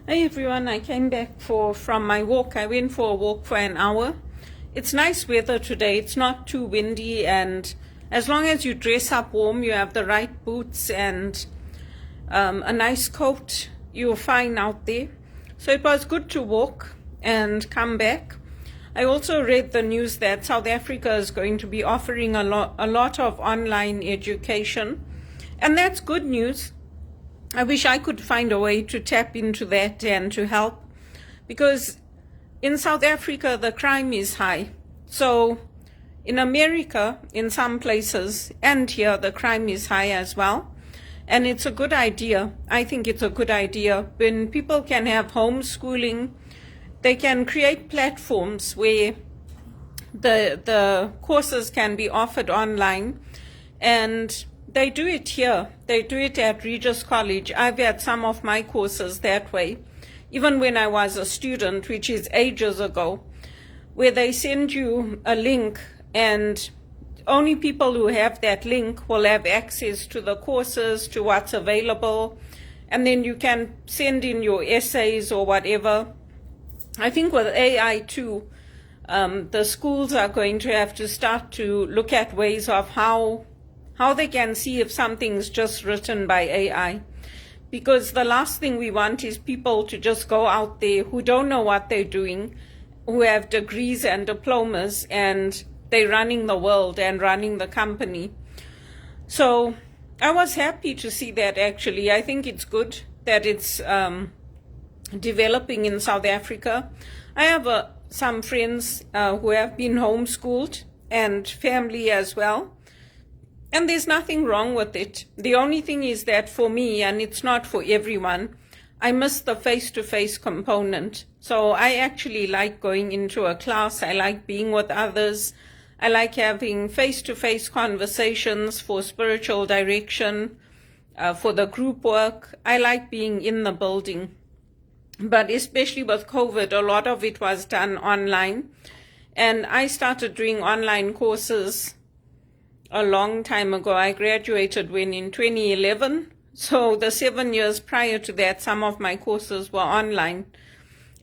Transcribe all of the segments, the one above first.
Hey everyone, I came back from my walk. I went for a walk for an hour. It's nice weather today. It's not too windy, and as long as you dress up warm, you have the right boots and a nice coat, you're fine out there. So it was good to walk and come back. I also read the news that South Africa is going to be offering a lot of online education, and that's good news. I wish I could find a way to tap into that and to help, because in South Africa, the crime is high. So in America, in some places, and here, the crime is high as well. And it's a good idea. I think it's a good idea when people can have homeschooling. They can create platforms where the courses can be offered online, and they do it here. They do it at Regis College. I've had some of my courses that way, even when I was a student, which is ages ago, where they send you a link, and only people who have that link will have access to the courses, to what's available, and then you can send in your essays or whatever. I think with AI too, the schools are going to have to start to look at ways of how they can see if something's just written by AI. Because the last thing we want is people to just go out there who don't know what they're doing, who have degrees and diplomas, and they're running the world and running the company. So I was happy to see that, actually. I think it's good that it's developing in South Africa. I have some friends who have been homeschooled, and family as well. And there's nothing wrong with it. The only thing is that for me, and it's not for everyone, I miss the face-to-face component. So I actually like going into a class. I like being with others. I like having face-to-face conversations for spiritual direction, for the group work. I like being in the building. But especially with COVID, a lot of it was done online. And I started doing online courses a long time ago. I graduated in 2011. So the 7 years prior to that, some of my courses were online.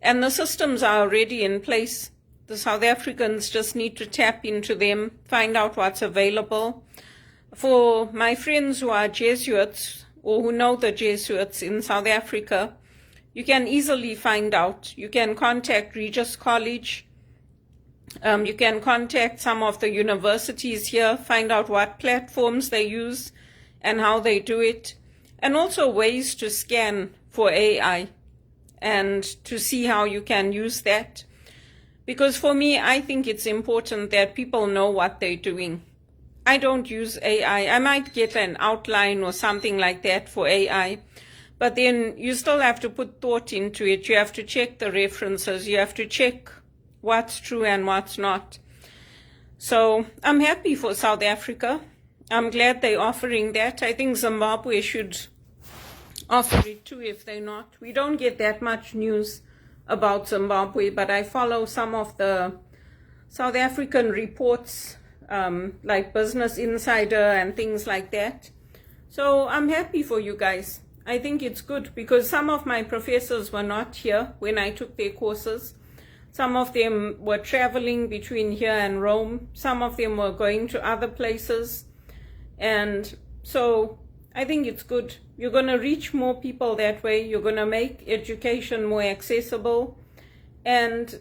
And the systems are already in place. The South Africans just need to tap into them, find out what's available. For my friends who are Jesuits, or who know the Jesuits in South Africa, you can easily find out. You can contact Regis College. You can contact some of the universities here, find out what platforms they use and how they do it, and also ways to scan for AI and to see how you can use that. Because for me, I think it's important that people know what they're doing. I don't use AI. I might get an outline or something like that for AI, but then you still have to put thought into it. You have to check the references. You have to check what's true and what's not. So I'm happy for South Africa. I'm glad they're offering that. I think Zimbabwe should offer it too if they're not. We don't get that much news about Zimbabwe, but I follow some of the South African reports, like Business Insider and things like that. So I'm happy for you guys. I think it's good because some of my professors were not here when I took their courses. Some of them were traveling between here and Rome. Some of them were going to other places. And so I think it's good. You're going to reach more people that way. You're going to make education more accessible. And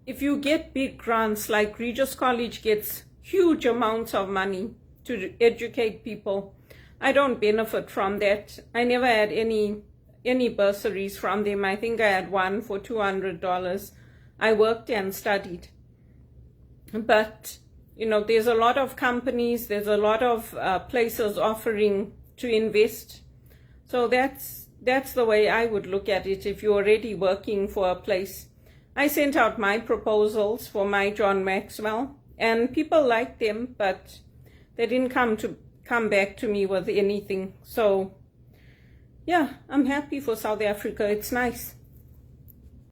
if you get big grants, like Regis College gets huge amounts of money to educate people, I don't benefit from that. I never had any bursaries from them. I think I had one for $200. I worked and studied. But, there's a lot of companies, there's a lot of places offering to invest. So that's the way I would look at it if you're already working for a place. I sent out my proposals for my John Maxwell, and people liked them, but they didn't come back to me with anything. So, yeah, I'm happy for South Africa. It's nice.